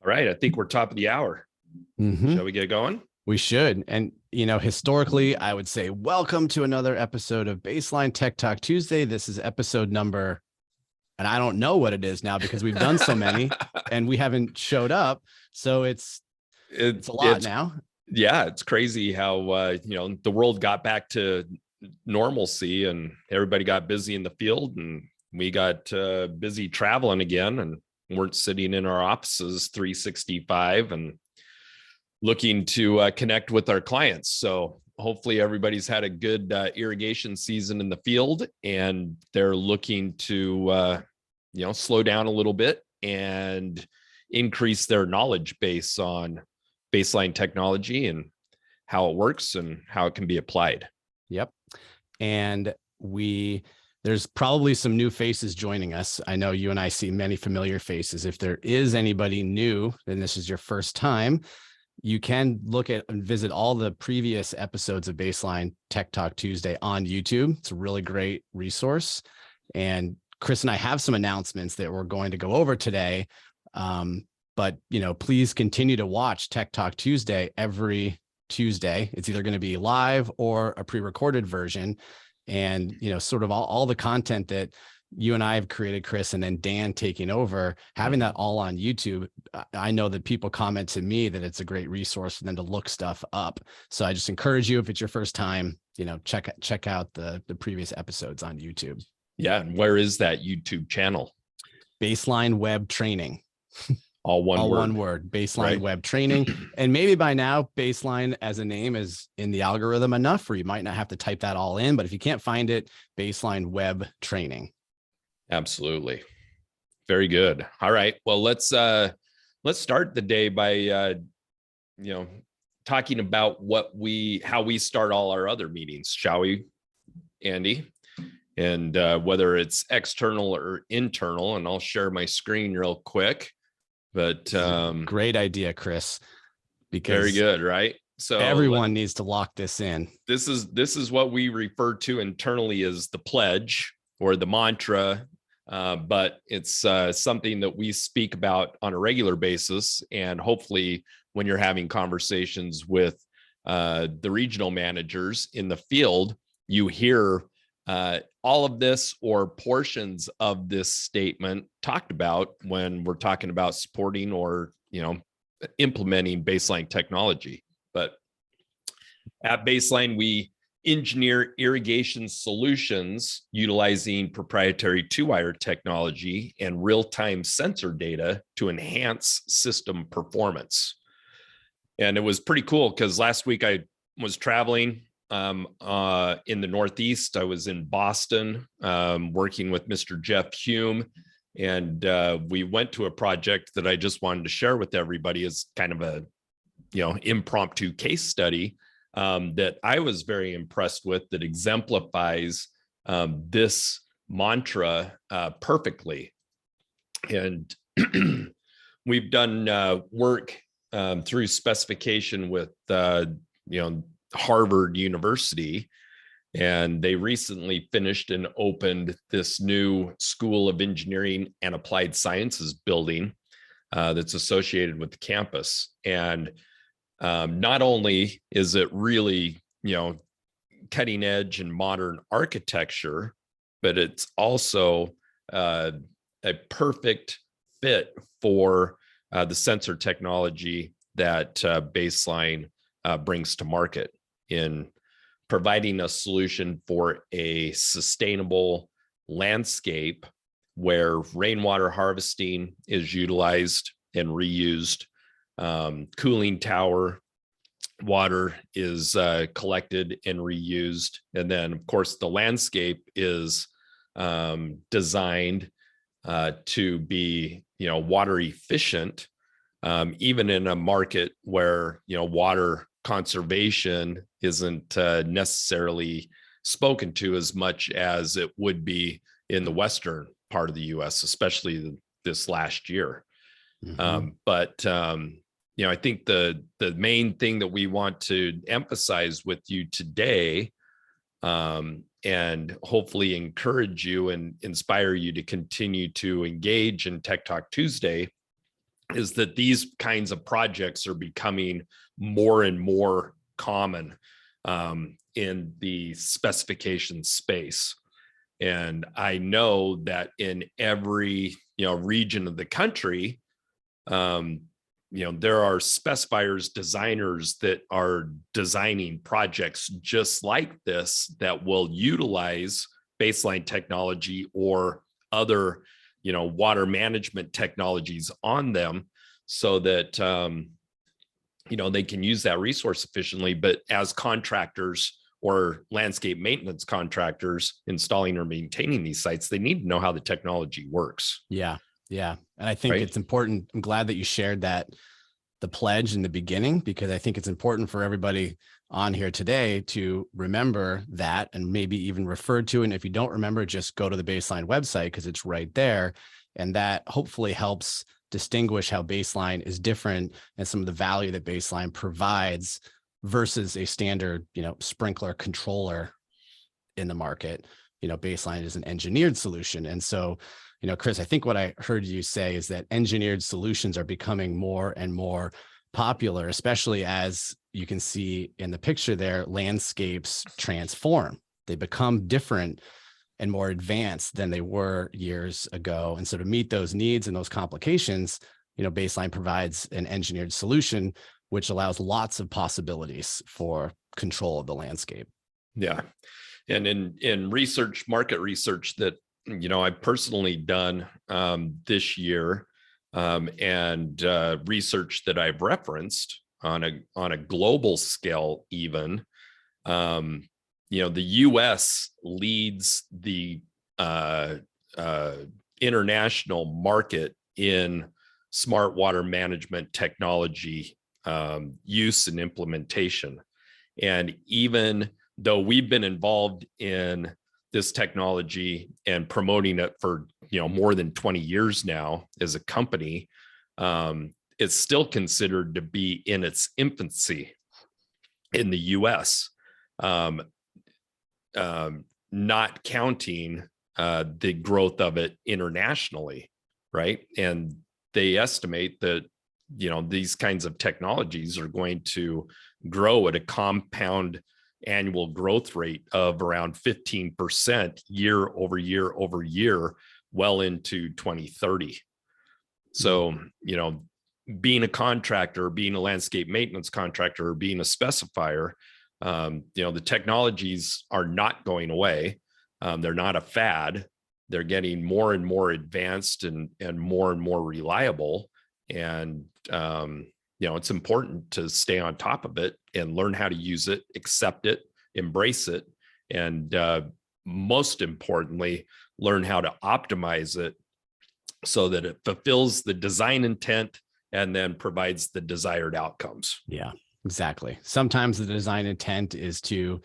All right, I think we're top of the hour. Mm-hmm. Shall we get going? We should. And, historically, I would say, welcome to another episode of Baseline Tech Talk Tuesday. This is episode number, and I don't know what it is now because we've done so many and we haven't showed up. So it's a lot now. Yeah, it's crazy how, the world got back to normalcy and everybody got busy in the field and we got busy traveling again and weren't sitting in our offices 365 and looking to connect with our clients. So hopefully everybody's had a good irrigation season in the field and they're looking to, slow down a little bit and increase their knowledge base on baseline technology and how it works and how it can be applied. Yep. And there's probably some new faces joining us. I know you and I see many familiar faces. If there is anybody new, then this is your first time. You can look at and visit all the previous episodes of Baseline Tech Talk Tuesday on YouTube. It's a really great resource. And Chris and I have some announcements that we're going to go over today. But, please continue to watch Tech Talk Tuesday every Tuesday. It's either going to be live or a pre-recorded version. And, sort of all the content that you and I have created, Chris, and then Dan taking over, having that all on YouTube. I know that people comment to me that it's a great resource for them to look stuff up. So I just encourage you, if it's your first time, check out the previous episodes on YouTube. Yeah. And where is that YouTube channel? Baseline Web Training. All one word, Baseline Web Training. And maybe by now, Baseline as a name is in the algorithm enough where you might not have to type that all in. But if you can't find it, Baseline Web Training. Absolutely. Very good. All right. Well, let's start the day by talking about how we start all our other meetings, shall we, Andy? And whether it's external or internal, and I'll share my screen real quick. But great idea, Chris. Because very good, right? So everyone needs to lock this in. This is what we refer to internally as the pledge or the mantra. But it's something that we speak about on a regular basis. And hopefully when you're having conversations with the regional managers in the field, you hear all of this or portions of this statement talked about when we're talking about supporting or, implementing baseline technology. But at Baseline, we engineer irrigation solutions utilizing proprietary two-wire technology and real-time sensor data to enhance system performance. And it was pretty cool because last week I was traveling in the Northeast. I was in Boston working with Mr. Jeff Hume, and we went to a project that I just wanted to share with everybody as kind of a impromptu case study that I was very impressed with, that exemplifies this mantra perfectly. And we've done work through specification with Harvard University, and they recently finished and opened this new School of Engineering and Applied Sciences building that's associated with the campus. And not only is it really, cutting edge and modern architecture, but it's also a perfect fit for the sensor technology that Baseline brings to market in providing a solution for a sustainable landscape where rainwater harvesting is utilized and reused. Cooling tower water is collected and reused. And then, of course, the landscape is designed to be, water efficient, even in a market where, water conservation isn't necessarily spoken to as much as it would be in the western part of the U.S., especially this last year. Mm-hmm. But I think the main thing that we want to emphasize with you today, and hopefully encourage you and inspire you to continue to engage in Tech Talk Tuesday, is that these kinds of projects are becoming more and more common in the specification space. And I know that in every region of the country, there are specifiers, designers that are designing projects just like this that will utilize baseline technology or other water management technologies on them, so that they can use that resource efficiently. But as contractors or landscape maintenance contractors installing or maintaining these sites, they need to know how the technology works. Yeah. And I think it's important. I'm glad that you shared the pledge in the beginning, because I think it's important for everybody on here today to remember that, and maybe even refer to it. And if you don't remember, just go to the Baseline website, because it's right there. And that hopefully helps distinguish how Baseline is different and some of the value that Baseline provides versus a standard, sprinkler controller in the market. Baseline is an engineered solution. And so, Chris, I think what I heard you say is that engineered solutions are becoming more and more popular, especially as you can see in the picture there, landscapes transform. They become different and more advanced than they were years ago. And so to meet those needs and those complications, Baseline provides an engineered solution, which allows lots of possibilities for control of the landscape. Yeah. And in market research that I've personally done this year, and research that I've referenced on a global scale, even, the U.S. leads the international market in smart water management technology use and implementation. And even though we've been involved in this technology and promoting it for more than 20 years now as a company, it's still considered to be in its infancy in the US, not counting the growth of it internationally, right? And they estimate that these kinds of technologies are going to grow at a compound annual growth rate of around 15% year over year over year, well into 2030. So, being a contractor, being a landscape maintenance contractor, or being a specifier, the technologies are not going away. They're not a fad. They're getting more and more advanced and more reliable. And, it's important to stay on top of it and learn how to use it, accept it, embrace it, and most importantly, learn how to optimize it so that it fulfills the design intent and then provides the desired outcomes. Yeah, exactly. Sometimes the design intent is to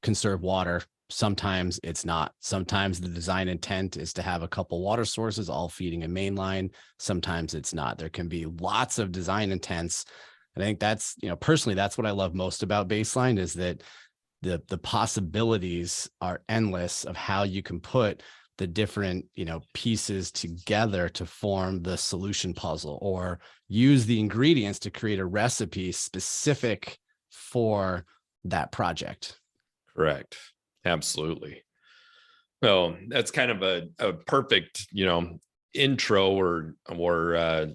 conserve water. Sometimes it's not. Sometimes the design intent is to have a couple water sources all feeding a main line. Sometimes it's not. There can be lots of design intents. And I think that's, personally, that's what I love most about Baseline, is that the possibilities are endless of how you can put the different, pieces together to form the solution puzzle, or use the ingredients to create a recipe specific for that project. Correct. Absolutely. Well, that's kind of a perfect, intro or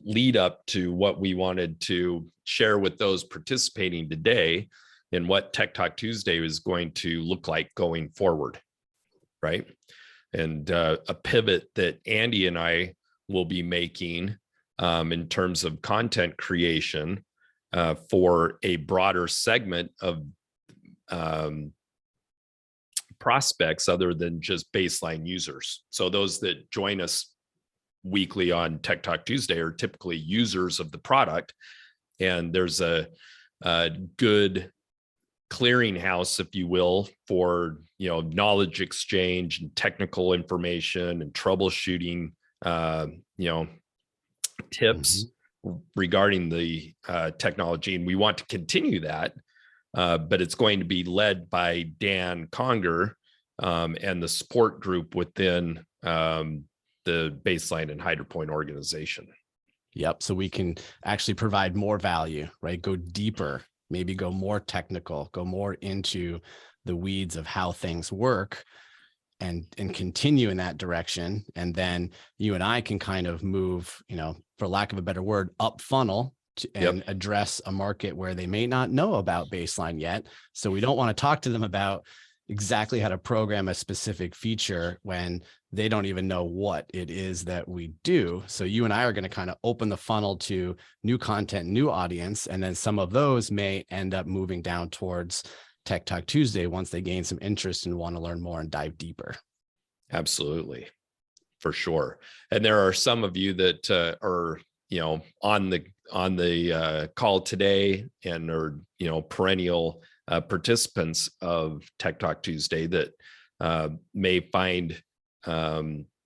lead up to what we wanted to share with those participating today, and what Tech Talk Tuesday is going to look like going forward, right? And a pivot that Andy and I will be making in terms of content creation for a broader segment of prospects other than just Baseline users. So those that join us weekly on Tech Talk Tuesday are typically users of the product, and there's a good clearinghouse, if you will, for knowledge exchange and technical information and troubleshooting tips regarding the technology. And we want to continue that, but it's going to be led by Dan Conger and the support group within the Baseline and HydroPoint organization. Yep. So we can actually provide more value, right? Go deeper, maybe go more technical, go more into the weeds of how things work, and continue in that direction. And then you and I can kind of move, for lack of a better word, up funnel and address a market where they may not know about baseline yet. So we don't want to talk to them about exactly how to program a specific feature when they don't even know what it is that we do. So you and I are going to kind of open the funnel to new content, new audience, and then some of those may end up moving down towards Tech Talk Tuesday once they gain some interest and want to learn more and dive deeper. Absolutely, for sure. And there are some of you that are, on the call today and are, perennial participants of Tech Talk Tuesday that may find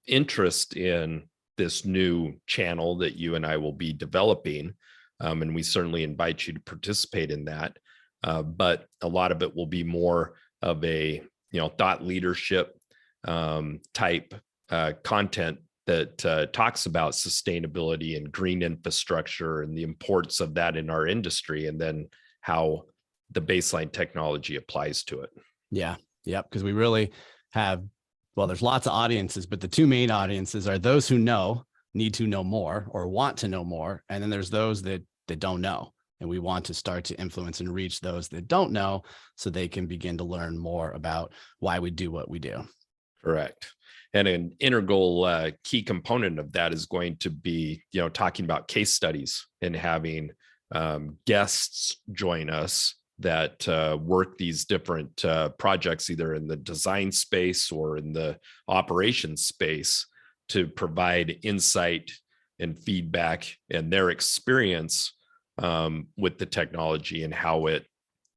interest in this new channel that you and I will be developing. And we certainly invite you to participate in that. But a lot of it will be more of a, thought leadership type content that talks about sustainability and green infrastructure and the importance of that in our industry, and then how the baseline technology applies to it. Yeah. Yep. Because we really have, there's lots of audiences, but the two main audiences are those who need to know more or want to know more. And then there's those that don't know. And we want to start to influence and reach those that don't know so they can begin to learn more about why we do what we do. Correct. And an integral key component of that is going to be, talking about case studies and having guests join us that work these different projects, either in the design space or in the operations space, to provide insight and feedback and their experience with the technology and how it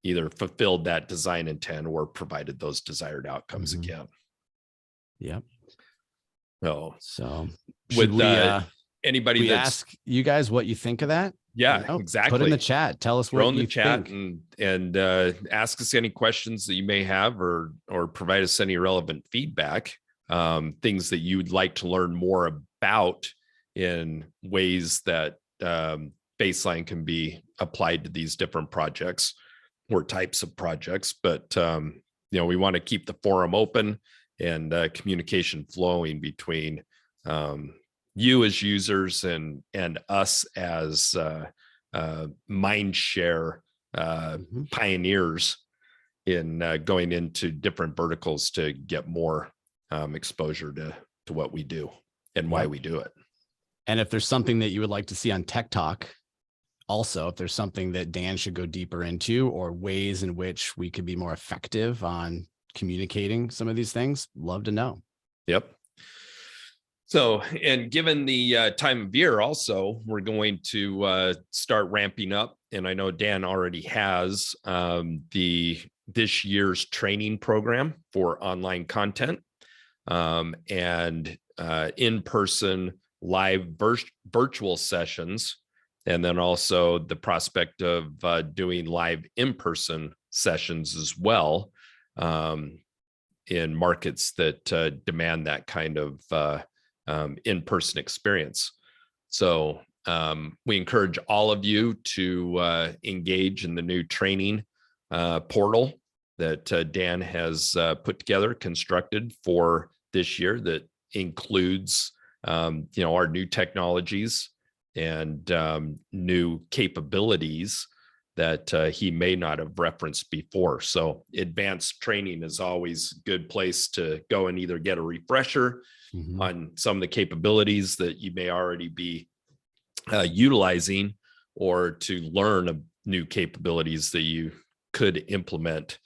either fulfilled that design intent or provided those desired outcomes again. Yep. So with anybody we ask you guys what you think of that? Yeah, exactly. Put in the chat. Tell us what you chat think. and ask us any questions that you may have, or provide us any relevant feedback, things that you'd like to learn more about in ways that baseline can be applied to these different projects or types of projects. But we want to keep the forum open and communication flowing between you as users and us as mind share pioneers in going into different verticals to get more exposure to what we do and why we do it. And if there's something that you would like to see on Tech Talk, also, if there's something that Dan should go deeper into, or ways in which we could be more effective on communicating some of these things, love to know. Yep. So, and given the time of year also, we're going to start ramping up. And I know Dan already has this year's training program for online content and in-person live virtual sessions. And then also the prospect of doing live in-person sessions as well in markets that demand that kind of in-person experience. So we encourage all of you to engage in the new training portal that Dan has put together, constructed for this year, that includes our new technologies and new capabilities that he may not have referenced before. So advanced training is always a good place to go and either get a refresher on some of the capabilities that you may already be utilizing, or to learn new capabilities that you could implement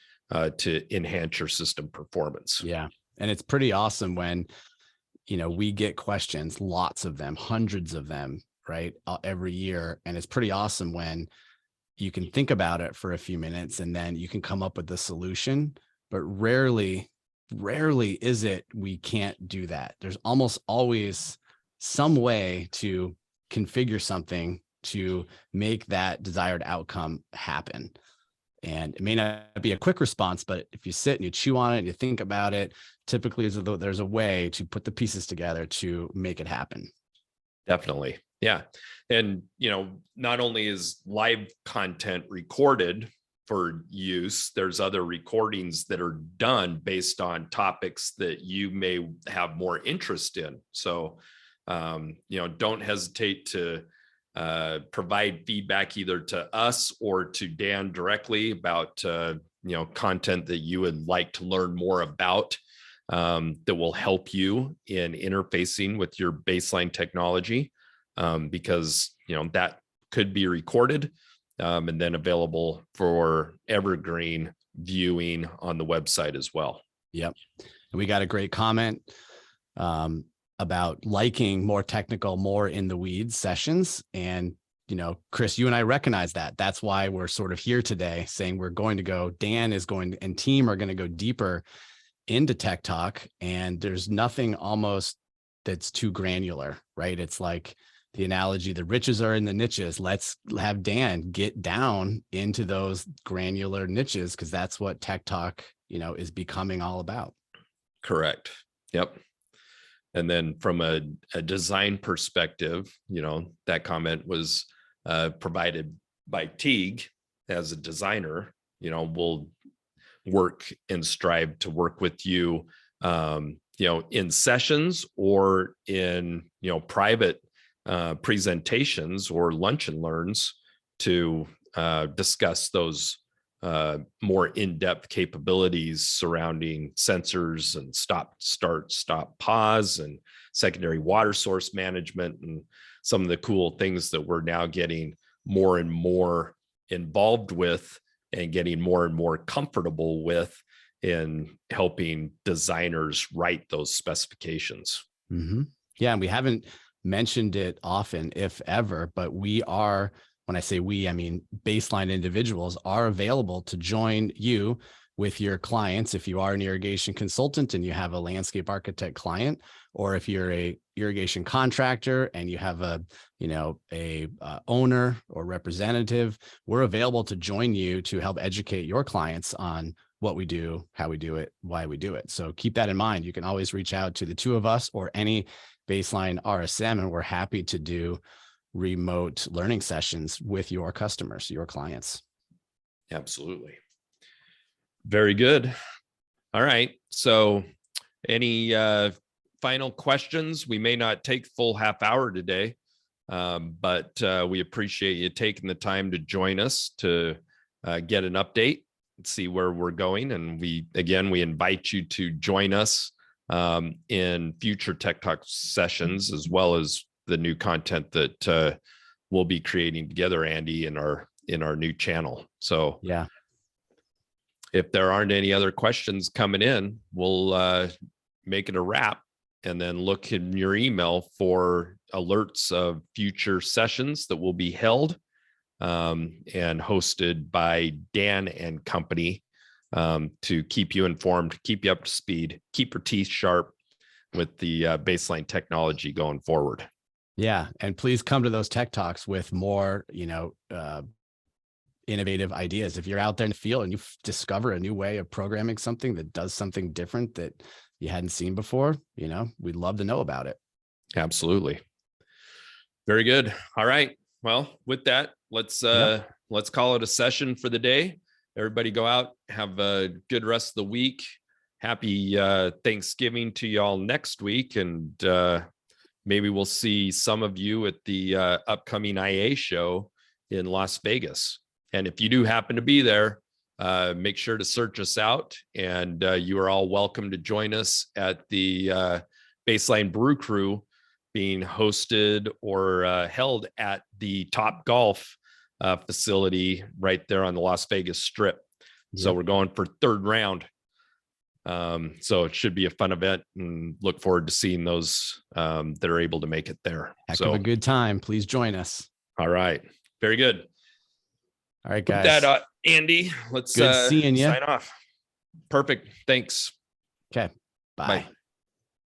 to enhance your system performance. Yeah. And it's pretty awesome when, we get questions, lots of them, hundreds of them, right, every year. And it's pretty awesome when you can think about it for a few minutes and then you can come up with the solution. But rarely is it we can't do that. There's almost always some way to configure something to make that desired outcome happen. And it may not be a quick response, but if you sit and you chew on it and you think about it, typically there's a way to put the pieces together to make it happen. Definitely. Yeah. And, not only is live content recorded for use, there's other recordings that are done based on topics that you may have more interest in. So, don't hesitate to provide feedback either to us or to Dan directly about, content that you would like to learn more about, that will help you in interfacing with your baseline technology. Because that could be recorded, and then available for evergreen viewing on the website as well. Yep. And we got a great comment about liking more technical, more in the weeds sessions. And, Chris, you and I recognize that. That's why we're sort of here today saying we're going to go, Dan is going and team are going to go deeper into Tech Talk. And there's nothing almost that's too granular, right? It's like the analogy, the riches are in the niches. Let's have Dan get down into those granular niches, because that's what Tech Talk, is becoming all about. Correct. Yep. And then from a design perspective, that comment was provided by Teague as a designer. We'll work and strive to work with you, in sessions or in, private presentations or lunch and learns to discuss those more in-depth capabilities surrounding sensors and stop, start, stop, pause, and secondary water source management, and some of the cool things that we're now getting more and more involved with and getting more and more comfortable with in helping designers write those specifications. Mm-hmm. Yeah, and we haven't mentioned it often, if ever, but we are, when I say we, I mean baseline individuals are available to join you with your clients. If you are an irrigation consultant and you have a landscape architect client, or if you're a irrigation contractor and you have a owner or representative, we're available to join you to help educate your clients on what we do, how we do it, why we do it. So keep that in mind. You can always reach out to the two of us or any baseline RSM, and we're happy to do remote learning sessions with your customers, your clients. Absolutely. Very good. All right. So any final questions? We may not take full half hour today, but we appreciate you taking the time to join us to get an update and see where we're going. And we invite you to join us in future Tech Talk sessions, as well as the new content that we'll be creating together, Andy, in our new channel. So yeah, if there aren't any other questions coming in, we'll make it a wrap, and then look in your email for alerts of future sessions that will be held and hosted by Dan and company, to keep you informed, keep you up to speed, keep your teeth sharp with the baseline technology going forward. Yeah. And please come to those Tech Talks with more, innovative ideas. If you're out there in the field and you discover a new way of programming something that does something different that you hadn't seen before, we'd love to know about it. Absolutely. Very good. All right. Well, with that, let's call it a session for the day. Everybody go out, have a good rest of the week. Happy Thanksgiving to y'all next week. And maybe we'll see some of you at the upcoming IA show in Las Vegas. And if you do happen to be there, make sure to search us out. And you are all welcome to join us at the Baseline Brew Crew being hosted or held at the Top Golf facility right there on the Las Vegas Strip. Yep. So we're going for third round. So it should be a fun event, and look forward to seeing those that are able to make it there. Heck of a good time. Please join us. All right. Very good. All right, guys. With that, Andy, let's good seeing you. Sign off. Perfect. Thanks. Okay. Bye.